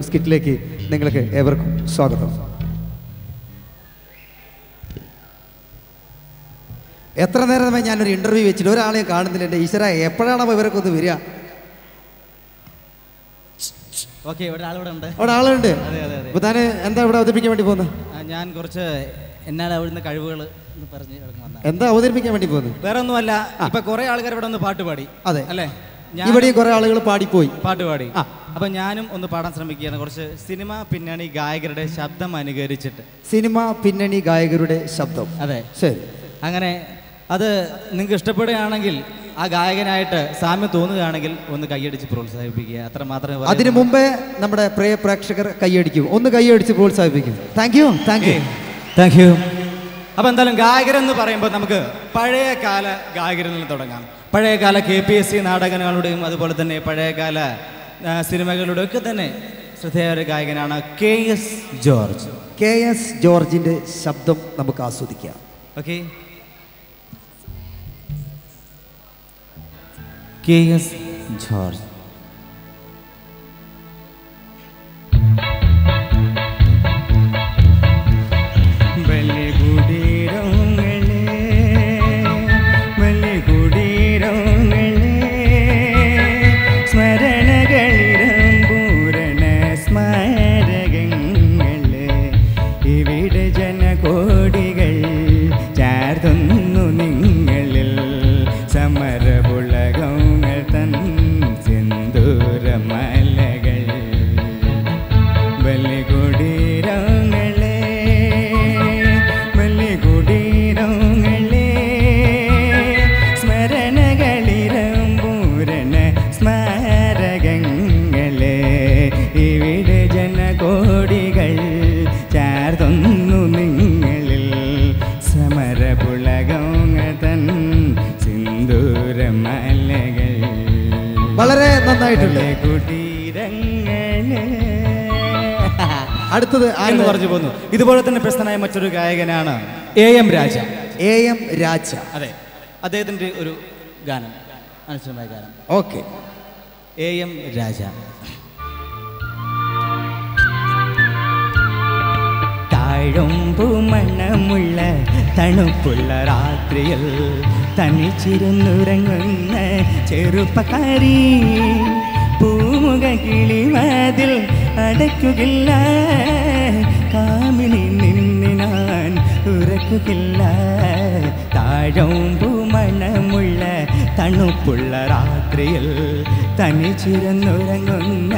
സ്കിറ്റിലേക്ക് നിങ്ങൾക്ക് ഏവർക്കും സ്വാഗതം. എത്ര നേരമായി ഞാനൊരു ഇൻ്റർവ്യൂ വെച്ചിട്ട് ഒരാളെയും കാണുന്നില്ല. എൻ്റെ ഈശ്വര, എപ്പോഴാണോ ഇവരൊക്കെ ഒന്ന് വരിക? ഒരാളുണ്ട്. അപ്പോൾ താൻ എന്താ ഇവിടെ അവതരിപ്പിക്കാൻ വേണ്ടി പോകുന്നത്? ഞാൻ കുറച്ച് എന്നാൽ അവിടുന്ന് കഴിവുകൾ എന്താ അവതരിപ്പിക്കാൻ വേണ്ടി പോകുന്നത്? വേറെ ഒന്നുമല്ല, ഇപ്പൊ കുറെ ആൾക്കാർ ഇവിടെ ഒന്ന് പാട്ട് പാടി. അതെ അല്ലേ? ഇവിടെയും കുറെ ആളുകൾ പാടിപ്പോയി, പാട്ട് പാടി. അപ്പൊ ഞാനും ഒന്ന് പാടാൻ ശ്രമിക്കുകയാണ്. കുറച്ച് സിനിമ പിന്നണി ഗായകരുടെ ശബ്ദം അനുകരിച്ചിട്ട്. സിനിമ പിന്നണി ഗായകരുടെ ശബ്ദം. അതെ, ശരി. അങ്ങനെ അത് നിങ്ങൾക്ക് ഇഷ്ടപ്പെടുകയാണെങ്കിൽ, ആ ഗായകനായിട്ട് സാമ്യം തോന്നുകയാണെങ്കിൽ ഒന്ന് കൈയടിച്ച് പ്രോത്സാഹിപ്പിക്കുക. അത്ര മാത്രമേ. അതിനു മുമ്പേ നമ്മുടെ പ്രിയ പ്രേക്ഷകർ കൈയടിക്കും. ഒന്ന് കൈയടിച്ച് പ്രോത്സാഹിപ്പിക്കും. Thank you, thank you, thank you. അപ്പൊ എന്തായാലും ഗായകരെന്ന് പറയുമ്പോൾ നമുക്ക് പഴയകാല ഗായകരിൽ നിന്ന് തുടങ്ങാം. പഴയകാല KPSC നാടകങ്ങളുടെയും അതുപോലെ തന്നെ പഴയകാല സിനിമകളുടെയും ഒക്കെ തന്നെ ശ്രദ്ധേയ ഒരു ഗായകനാണ് KS ജോർജ്. KS ജോർജിന്റെ ശബ്ദം നമുക്ക് ആസ്വദിക്കാം. Okay, KS George. വളരെ നന്നായിട്ടുണ്ട്. അടുത്തത് ആരെന്ന് പറഞ്ഞു പോന്നു. ഇതുപോലെ തന്നെ പ്രശസ്തനായ മറ്റൊരു ഗായകനാണ് AM രാജ. AM രാജ. അതെ, അദ്ദേഹത്തിന്റെ ഒരു ഗാനം, അനുസൃതമായ ഗാനം. ഓക്കെ, AM രാജ. താഴമ്പു മണമുള്ള തണുപ്പുള്ള രാത്രിയിൽ തനിച്ചിരുന്നുറങ്ങുന്ന ചെറുപ്പക്കാരി, പൂമുഖ കിളിവാതിൽ അടയ്ക്കുകയില്ല, കാമിനി നിന്നെ ഞാൻ ഉറക്കുകയില്ല. താഴമ്പു മണമുള്ള തണുപ്പുള്ള രാത്രിയിൽ തനിച്ചിരുന്നുറങ്ങുന്ന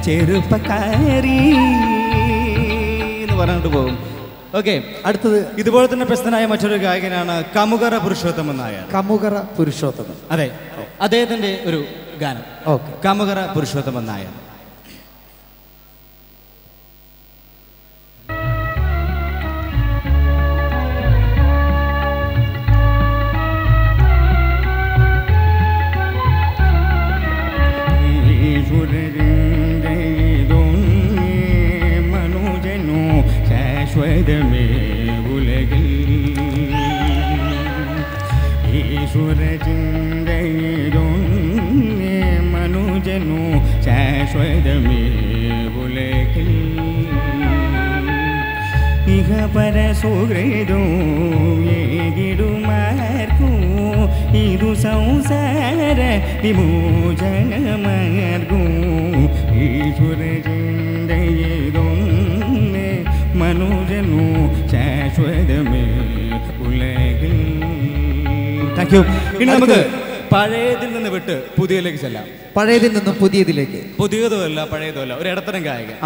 ചെറുപ്പക്കാരി പറഞ്ഞിട്ട് പോകും. ഓക്കെ, അടുത്തത് ഇതുപോലെ തന്നെ പ്രശസ്തനായ മറ്റൊരു ഗായകനാണ് കമുകറ പുരുഷോത്തമൻ നായർ. കമുകറ പുരുഷോത്തമൻ. അതെ, അദ്ദേഹത്തിന്റെ ഒരു ഗാനം. ഓക്കെ, കമുകറ പുരുഷോത്തമൻ നായർ. മനുജനു ശാശ്വതമേ ഉലകിൽ ഇഹ പരസുഹൃദോ ഏകിടുമാർക്കു ഇതു സംസാര വിമോചനമാർഗു ഈശ്വര ചിന്തയേതൊന്നേ മനുജനു ശാശ്വതമേ ഉലകിൽ. Thank you. ഇനി നമുക്ക് പഴയതിൽ നിന്ന് വിട്ട് പുതിയതിലേക്ക് ചെല്ലാം. പഴയതിൽ നിന്നും പുതിയതിലേക്ക്. പുതിയതുമല്ല പഴയതുമല്ല, ഒരു ഇടത്തരം ഗായകൻ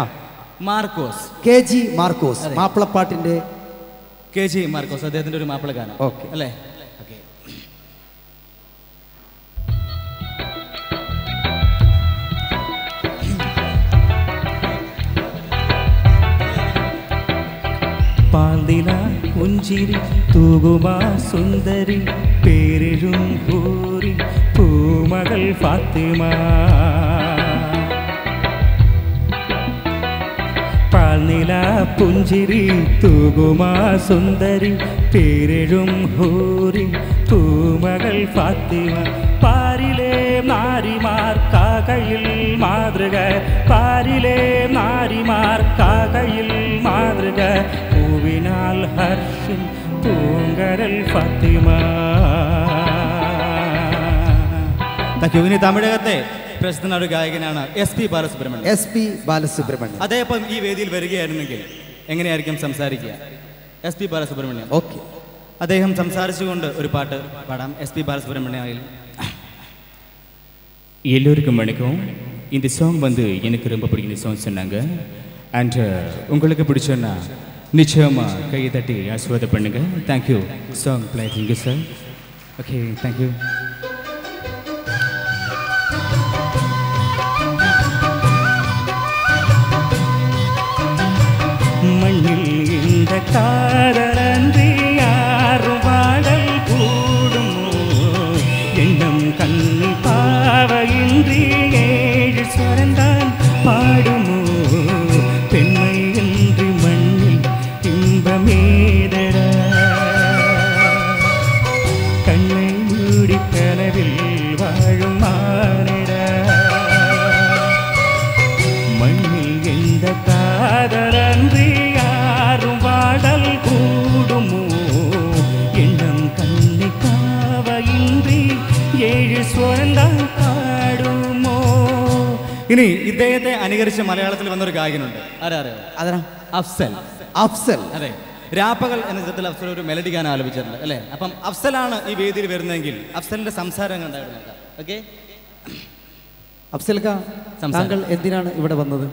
മാർക്കോസ്. KG മാർക്കോസ്. മാപ്പിളപ്പാട്ടിന്റെ KG മാർക്കോസ്, അദ്ദേഹത്തിന്റെ ഒരു മാപ്പിള ഗാനം. ഓക്കെ അല്ലേ? പാന്തില പുഞ്ചിരി തൂകുമാ സുന്ദരി പേരും പൂരി പൂമകൾ ഫാത്തിമ. പാൽനില പുഞ്ചിരി തൂകുമാ സുന്ദരി പേരും ഹൂരി പൂമകൾ ഫാത്തിമ പാരിലെ നാരിമാർ കാകയിൽ മാതൃക പാരിലെ നാരിമാർ കാകയിൽ മാതൃക പൂവിനാൽ ഹർഷൻ പൂങ്കരൽ ഫാത്തിമ. ഇനി തമിഴകത്തെ പ്രസിദ്ധ ഒരു ഗായകനാണ് SP ബാലസുബ്രഹ്മണ്യം. അദ്ദേഹം ഈ വേദിയിൽ വരികയായിരുന്നെങ്കിൽ എങ്ങനെയായിരിക്കും സംസാരിക്കുക? SP ബാലസുബ്രഹ്മണ്യം. ഓക്കെ, അദ്ദേഹം സംസാരിച്ചുകൊണ്ട് ഒരു പാട്ട് പാടാം. SP ബാലസുബ്രഹ്മണ്യം. எல்லோருக்கும் வணக்கம். இந்த சாங் வந்து எனக்கு ரொம்ப பிடிக்கும் சாங் சொன்னாங்க. அண்ட் உங்களுக்கு பிடிச்சோன்னா நிச்சயமாக கையை தட்டி ஆசீர்வாதம் பண்ணுங்க. தேங்க்யூ. சாங் ப்ளே பண்ணுங்க சார். Okay, thank you. மண்ணில் இந்த காதலன்றி யாரும் வாழல் கூடுமோ எண்ணம் கண்ணி பாவையின்றி ஏழு சுரந்தான் பாடுமோ பெண்மை இன்றி மண்ணில் இன்பமேதடா கண்ணை மூடி கனவில் வாழும் மானிடா மண்ணில் எந்த காதலன்றி யாரும் வாடல் கூடுமோ எண்ணம் கண்ணி காவையின்றி ഏഴ് സ്വരന്താൻ പാടുമോ. ഇനി ഇദ്ദേഹത്തെ അനുകരിച്ച് മലയാളത്തിൽ വന്നൊരു ഗായകനുണ്ട്. ആരാ? അഫ്സൽ. അതെ, രാപ്പകൽ എന്ന ചിത്രത്തിൽ അഫ്സൽ ഒരു മെലഡി ഗാനം ആലപിച്ചിട്ടുണ്ട് അല്ലേ? അപ്പം അഫ്സലാണ് ഈ വേദിയിൽ വരുന്നതെങ്കിൽ അഫ്സലിന്റെ സംസാരം കണ്ടായിരുന്നു. ഓക്കെ, അഫ്സൽക്ക, താങ്കൾ എന്തിനാണ് ഇവിടെ വന്നത്?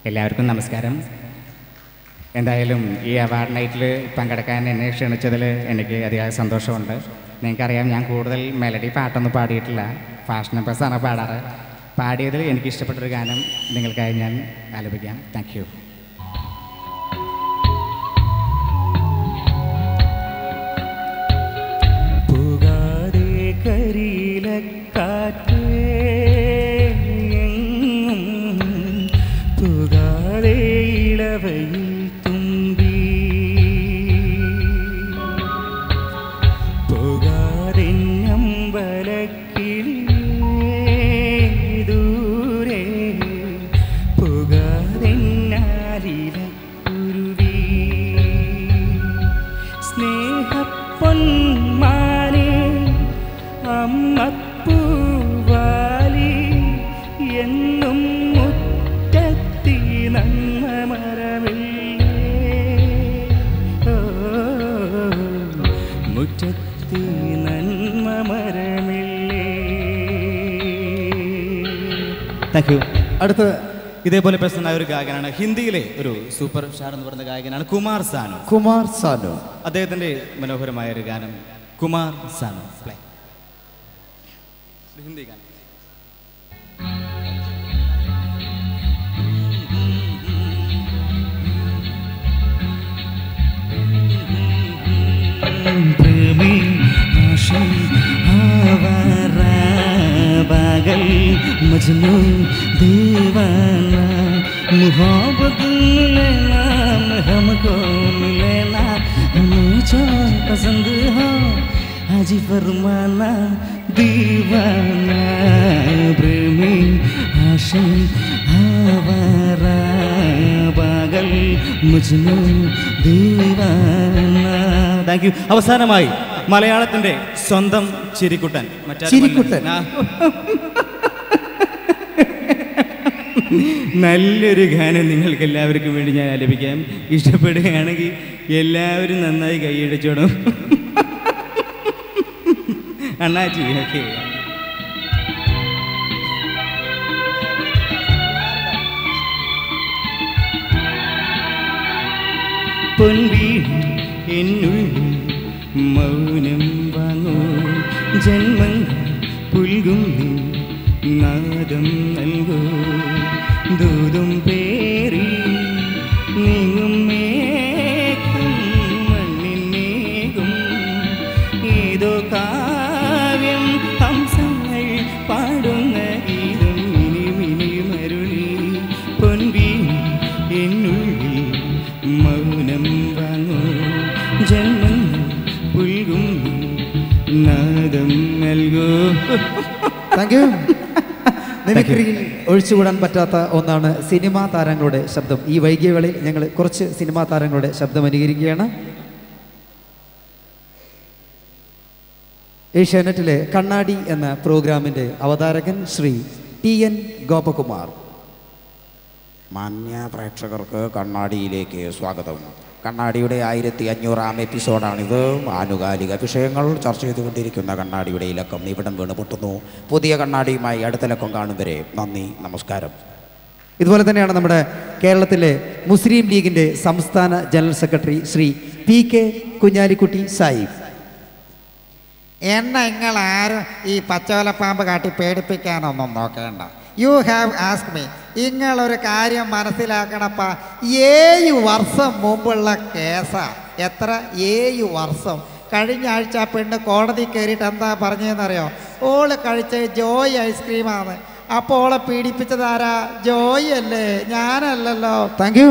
എല്ലാവർക്കും നമസ്കാരം. എന്തായാലും ഈ അവാർഡ് നൈറ്റിൽ പങ്കെടുക്കാൻ എന്നെ ക്ഷണിച്ചതിൽ എനിക്ക് അതിയായ സന്തോഷമുണ്ട്. നിങ്ങൾക്കറിയാം, ഞാൻ കൂടുതൽ മെലഡി പാട്ടൊന്നും പാടിയിട്ടില്ല, ഫാഷൻ നമ്പേഴ്സാണ് പാടാറ്. പാടിയതിൽ എനിക്കിഷ്ടപ്പെട്ടൊരു ഗാനം നിങ്ങൾക്കായി ഞാൻ ആലപിക്കാം. Thank you. പുകാതെ കരിയിലക്കാറ്റ് പുകാതെ ഇളവയിൽ തുമ്പി പുകാതെഞ്ഞമ്പലക്കിളി ദൂരെ പുകാതെന്നാലിലക്കുരുവി സ്നേഹപ്പൊന്മാനെ അമ്മപ്പൂവാലി എന്നും മുറ്റത്തി നന്മ മരമില്ലേ മുറ്റത്തി നന്മ മരമില്ലേ. Thank you. അടുത്ത് ഇതേപോലെ പ്രസിദ്ധനായ ഒരു ഗായകനാണ്, ഹിന്ദിയിലെ ഒരു സൂപ്പർ സ്റ്റാർ എന്ന് പറയുന്ന ഗായകനാണ് കുമാർ സാനു. അദ്ദേഹത്തിന്റെ മനോഹരമായ ഒരു ഗാനം കുമാർ സാനു പ്ലേ. ഹിന്ദി ഗാനം. प्रेमी आशिक आवारा पागल मजनू दीवाना मोहब्बत मिलेना हमको मिलेना हमें जो पसंद हो हाजी फरमाना दीवाना प्रेमी आशिक आवारा पागल मजनू दीवाना. Thank you. അവസാനമായി മലയാളത്തിന്റെ സ്വന്തം ചിരിക്കുട്ടൻ നല്ലൊരു ഗാനം നിങ്ങൾക്ക് എല്ലാവർക്കും വേണ്ടി ഞാൻ ആലപിക്കാം. ഇഷ്ടപ്പെടുകയാണെങ്കിൽ എല്ലാവരും നന്നായി കൈയടിച്ചോടും. അണ്ണാച്ചി. ഓക്കെ, പൊൻവീണി എന്നുള്ളിൽ മൗനം വാങ്ങൂ ജന്മങ്ങൾ പുൽകും നാദം നൽകൂ ദൂതും പേറി നീങ്ങും മേഘം മണ്ണിൻ മേഘം ഏതോ കാവ്യം ഹംസങ്ങൾ പാടുന്ന ഗീതം മിനി മരുളി പൊൻവീണി എന്നുള്ളിൽ മൗനം വാങ്ങൂ ജന്മങ്ങൾ പുൽകും മിമിക്രിയിൽ ഒഴിച്ചുകൂടാൻ പറ്റാത്ത ഒന്നാണ് സിനിമാ താരങ്ങളുടെ ശബ്ദം. ഈ വൈകിയ വേളയിൽ ഞങ്ങൾ കുറച്ച് സിനിമാ താരങ്ങളുടെ ശബ്ദം അനുകരിക്കുകയാണ്. ഏഷ്യാനെറ്റിലെ കണ്ണാടി എന്ന പ്രോഗ്രാമിൻ്റെ അവതാരകൻ ശ്രീ TN ഗോപകുമാർ. മാന്യ പ്രേക്ഷകർക്ക് കണ്ണാടിയിലേക്ക് സ്വാഗതം. കണ്ണാടിയുടെ 1500-ാം എപ്പിസോഡാണിത്. ആനുകാലിക വിഷയങ്ങൾ ചർച്ച ചെയ്തുകൊണ്ടിരിക്കുന്ന കണ്ണാടിയുടെ ഇലക്കം ഇവിടം വീണ് പൊട്ടുന്നു. പുതിയ കണ്ണാടിയുമായി അടുത്ത ലക്കം കാണും വരെ നന്ദി, നമസ്കാരം. ഇതുപോലെ തന്നെയാണ് നമ്മുടെ കേരളത്തിലെ മുസ്ലിം ലീഗിൻ്റെ സംസ്ഥാന general secretary Shri PK Kunhalikutty Sahib. എന്നെ നിങ്ങളാരും ഈ പച്ചവലപ്പാമ്പ് കാട്ടി പേടിപ്പിക്കാനൊന്നും നോക്കേണ്ട. You have ask me. നിങ്ങളൊരു കാര്യം മനസ്സിലാക്കണപ്പ, 7 വർഷം മുമ്പുള്ള കേസാ. എത്ര? 7 വർഷം. കഴിഞ്ഞ ആഴ്ച പെണ്ണ് കോടതി കയറിയിട്ട് എന്താ പറഞ്ഞതെന്നറിയോ? ഓള് കഴിച്ച ജോയ് ഐസ്ക്രീമാണ്. അപ്പോൾ ഓളെ പീഡിപ്പിച്ചതാരാ? ജോയ് അല്ലേ, ഞാനല്ലല്ലോ. Thank you.